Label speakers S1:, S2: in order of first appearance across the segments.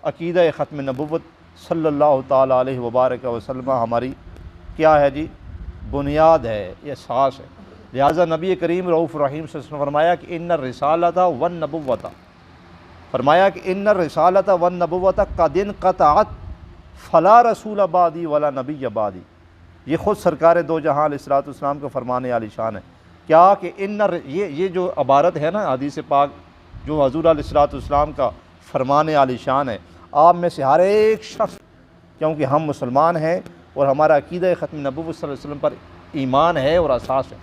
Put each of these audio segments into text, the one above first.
S1: अक़ीदा ख़त्म नबुव्वत सल्लल्लाहु ताला अलैहि वबारक वसल्लम हमारी क्या है जी, बुनियाद है, ये असास है। लिहाजा नबी करीम रऊफ़ रहीम से फरमाया कि इन्ना रिसालता वन नबुव्वता, फरमाया कि इन्ना रिसालता वन नबुव्वता कदिन क़तअत फ़ला रसूल बादी वला नबी बादी। ये ख़ुद सरकार दो जहां अलैहिस्सलाम का फरमाने आली शान है क्या कि इन्ना, ये जो अबारत है ना हदीस पाक जो हज़ूर अलैहिस्सलाम का फरमाने आली शान है, आप में से हर एक शख्स, क्योंकि हम मुसलमान हैं और हमारा अक़ीदा ख़त्म नबुव्वत सल्लल्लाहु अलैहि वसल्लम पर ईमान है और असास है।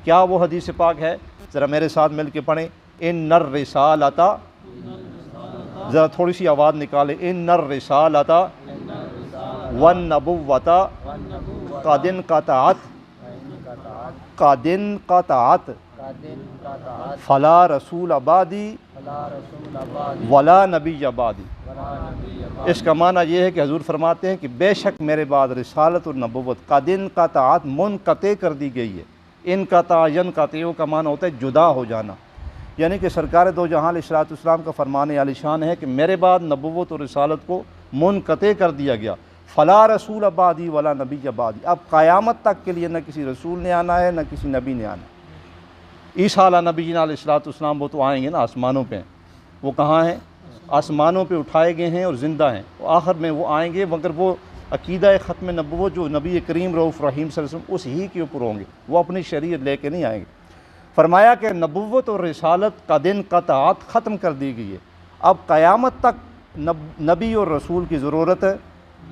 S1: क्या वो हदीस पाक है? ज़रा मेरे साथ मिल के पढ़ें, इन्नर रिसालता, ज़रा थोड़ी सी आवाज़ निकालें, इन्नर रिसालता वन नबुव्वता कादिन क़तअत कादिन क़तअत फ़ला रसूल अबादी वला नबी अबादी। इसका माना यह है कि हजूर फरमाते हैं कि बेशक मेरे बाद रिसालत और नबुव्वत कादिन क़तअत मुनक़ते कर दी गई है। इनक़ता यनक़तियों का माना होता है जुदा हो जाना, यानी कि सरकार दो जहां अलैहिस्सलाम का फरमाने आली शान है कि मेरे बाद नबुव्वत और रिसालत को मुनक़ते कर दिया गया। फ़ला रसूल अबादी वला नबी अबादी, अब क़यामत तक के लिए न किसी रसूल ने आना है न किसी नबी ने आना। ईसा अला नबीना अलैहिस्सलाम वो तो आएंगे ना आसमानों पे, वो कहाँ हैं? आसमानों पे उठाए गए हैं और ज़िंदा हैं, आखिर में वो आएंगे, मगर वो अक़ीदा ख़त्म नबुव्वत जो नबी करीम रऊफ़ रहीम सल्लल्लाहु अलैहि वसल्लम उस ही के ऊपर होंगे, वो अपनी शरीयत लेके नहीं आएंगे। फरमाया कि नबुव्वत और रिसालत का दिन क़तअत ख़त्म कर दी गई है, अब क़यामत तक नबी और रसूल की ज़रूरत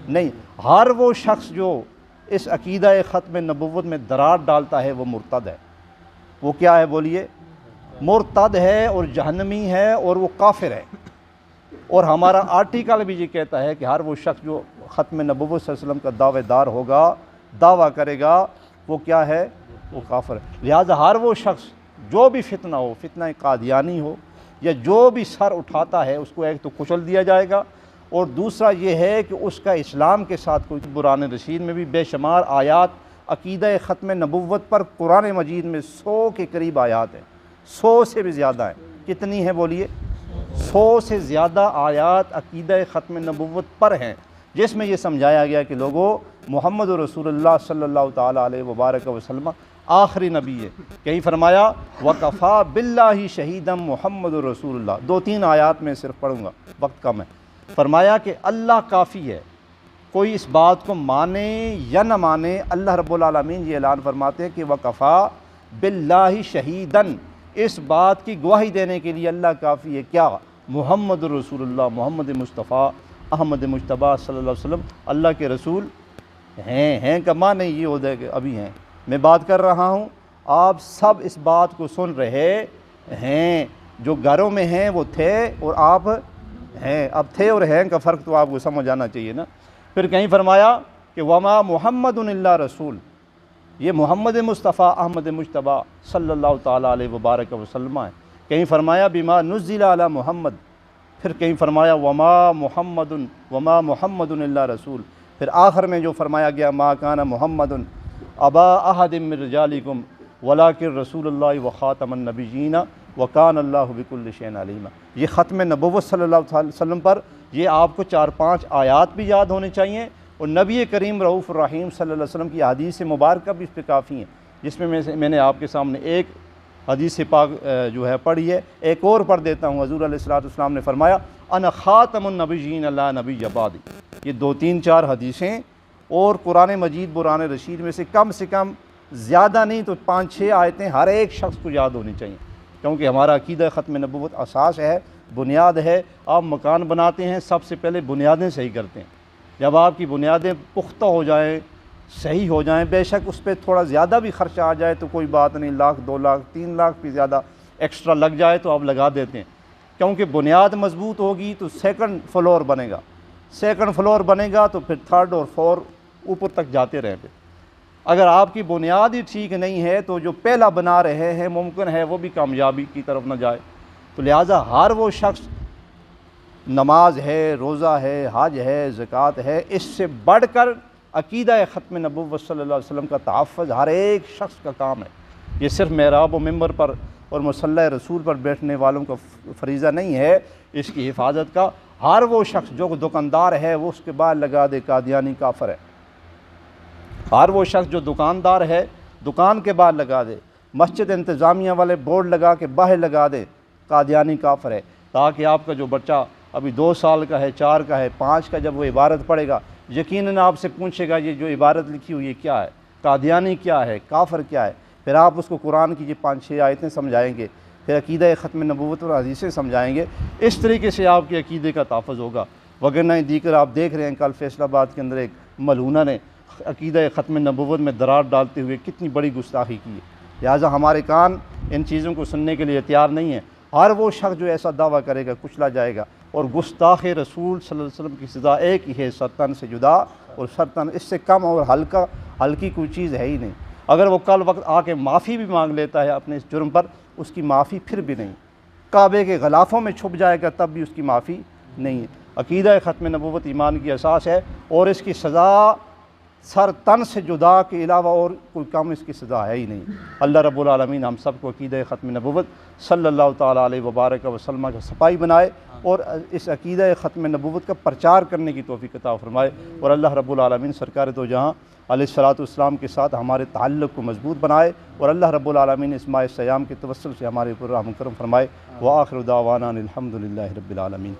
S1: नहीं। हर वो शख्स जो इस अक़ीदा ख़त्म नबुव्वत में दरार डालता है वो मुर्तद है। वो क्या है बोलिए? मुर्तद है और जहन्नमी है और वो काफिर है। और हमारा आर्टिकल भी ये कहता है कि हर वो शख्स जो ख़त्म नबुव्वत सल्लल्लाहु अलैहि वसल्लम का दावेदार होगा, दावा करेगा, वो क्या है? वो काफिर है। लिहाजा हर वो शख्स जो भी फितना हो, फितना कादियानी हो या जो भी सर उठाता है, उसको एक तो कुचल दिया जाएगा और दूसरा ये है कि उसका इस्लाम के साथ कोई। कुरान रशीद में भी बेशुमार आयात अक़ीदा ख़त्म नबुव्वत पर कुरान मजीद में 100 के करीब आयात हैं, 100 से भी ज़्यादा हैं। कितनी है बोलिए? 100 से ज़्यादा आयात अक़ीदा ख़त्म नबुव्वत पर हैं, जिसमें यह समझाया गया कि लोगों मोहम्मद रसूलुल्लाह सल्लल्लाहु ताला अलैहि वबारक वसल्लम आखिरी नबी है। कहीं फरमाया वकफ़ा बिल्लाहि शहीदम मोहम्मद रसूलुल्लाह, 2-3 आयात में सिर्फ पढ़ूँगा, वक्त कम है। फरमाया कि अल्लाह काफ़ी है, कोई इस बात को माने या न माने, अल्लाह रब्बुल आलमीन ये ऐलान फरमाते हैं कि वकफ़ा बिल्लाहि शहीदन, इस बात की गवाही देने के लिए अल्लाह काफ़ी है। क्या? मोहम्मद रसूलुल्लाह, मोहम्मद मुस्तफ़ा अहमद मुज्तबा सल्लल्लाहु अलैहि वसल्लम अल्लाह के रसूल हैं का माने ये होता है कि अभी हैं। मैं बात कर रहा हूँ, आप सब इस बात को सुन रहे हैं, जो घरों में हैं वो थे और आप हैं। अब थे और हैं का फ़र्क तो आपको समझ आना चाहिए ना। फिर कहीं फरमाया कि वमा मुहम्मदुन इल्ला रसूल, ये मोहम्मद मुस्तफ़ा अहमद मुज्तबा सल्लल्लाहु ताला अलैहि वबारक वसल्लम है। कहीं फरमाया बिमा नुज़्ज़िला अला मुहम्मद, फिर कहीं फरमाया वमा मुहम्मदुन इल्ला रसूल, फिर आखिर में जो फरमाया गया मा काना मुहम्मदुन अबा अहदिम मिन रिजालिकुम वलाकिन रसूलुल्लाह व ख़ातमन नबिय्यीन व कान अल्लाहु बिकुल्लि शैइन अलीमा। ये ख़त्म नबुव्वत सल्लल्लाहु अलैहि वसल्लम पर ये आपको 4-5 आयात भी याद होने चाहिए और नबी करीम रऊफ़ रहीम सल्लल्लाहु अलैहि वसल्लम की हदीस मुबारक भी इस पर काफ़ी हैं, जिसमें मैंने आपके सामने एक हदीस पाक जो है पढ़ी है, एक और पढ़ देता हूँ। हज़ूर अलैहिस्सलाम ने फरमाया अना ख़ातमुन नबिय्यीन ला नबी बादी। ये 2-3-4 हदीसें और कुरान मजीद कुरान रशीद में से कम ज़्यादा नहीं तो 5-6 आयतें हर एक शख्स को याद होनी चाहिए, क्योंकि हमारा अक़ीदा ख़त्म नबुव्वत असास है, बुनियाद है। आप मकान बनाते हैं, सबसे पहले बुनियादें सही करते हैं। जब आपकी बुनियादें पुख्ता हो जाएं, सही हो जाएं, बेशक उस पर थोड़ा ज़्यादा भी खर्चा आ जाए तो कोई बात नहीं, 1 लाख 2 लाख 3 लाख भी ज़्यादा एक्स्ट्रा लग जाए तो आप लगा देते हैं, क्योंकि बुनियाद मजबूत होगी तो सेकंड फ्लोर बनेगा, सेकंड फ्लोर बनेगा तो फिर 3rd और 4th ऊपर तक जाते रहेंगे। अगर आपकी बुनियाद ही ठीक नहीं है तो जो पहला बना रहे हैं मुमकिन है वो भी कामयाबी की तरफ न जाए। तो लिहाजा हर वो शख्स, नमाज है, रोज़ा है, हज है, ज़कात है, इससे बढ़कर अक़ीदा ख़त्म नबुव्वत सल्लल्लाहु अलैहि वसल्लम का तहफ़्फ़ुज़ हर एक शख्स का काम है। ये सिर्फ मेहराब व मिंबर पर और मुसल्ला रसूल पर बैठने वालों का फ़रीज़ा नहीं है, इसकी हिफाजत का हर वो शख्स जो दुकानदार है वो उसके बाहर लगा दे कादियानी काफर है। हर वो शख्स जो दुकानदार है दुकान के बाहर लगा दे, मस्जिद इंतज़ामिया वाले बोर्ड लगा के बाहर लगा दे, कादियानी काफर है। ताकि आपका जो बच्चा अभी 2 साल का है, 4 का है, 5 का, जब वो इबारत पढ़ेगा यकीनन आपसे पूछेगा ये जो इबारत लिखी हुई है क्या है, कादियानी क्या है, काफर क्या है। फिर आप उसको कुरान की ये 5-6 आयतें समझाएंगे, फिर अकीदा ख़त्म नबूवत और हदीसें समझाएंगे। इस तरीके से आपके अकीदे का तहफ़्फ़ुज़ होगा। वगरना दीकर आप देख रहे हैं कल फैसलाबाद के अंदर एक मलूना ने अकीदा ख़त्म नबूवत में दरार डालते हुए कितनी बड़ी गुस्ताखी की है। लिहाजा हमारे कान इन चीज़ों को सुनने के लिए तैयार नहीं है। हर वो शख्स जो ऐसा दावा करेगा कुचला जाएगा। और गुस्ताख़ रसूल सल्लल्लाहु अलैहि वसल्लम की सज़ा एक ही है, सरतन से जुदा, और सरतन इससे कम और हल्की कोई चीज़ है ही नहीं। अगर वो कल वक्त आके माफ़ी भी मांग लेता है अपने इस जुर्म पर, उसकी माफ़ी फिर भी नहीं, काबे के ग़िलाफ़ों में छुप जाएगा तब भी उसकी माफ़ी नहीं है। अकीदा ख़त्म नबूवत ईमान की असास है और इसकी सज़ा सर तन से जुदा के अलावा और कोई कम इसकी सज़ा है ही नहीं। अल्लाह रब्बुल आलमीन हम सब को अकीदा ख़त्म नबूवत सल्लल्लाहु तआला अलैहि वबारक वसल्लम का सपाई बनाए और इस अकीदा ख़त्म नबूवत का प्रचार करने की तौफ़ीक़ अता फ़रमाए। और अल्लाह रब्बुल आलमीन सरकार दो जहाँ अलैहिस्सलातु वस्सलाम के साथ हमारे ताल्लुक़ को मजबूत बनाए और अल्लाह रब्बुल आलमीन इस माह सयाम के तवस्सुल से हमारे ऊपर रहम करम फ़रमाए। व आखिरु दावाना अनिल हम्दुलिल्लाहि रब्बिल आलमीन।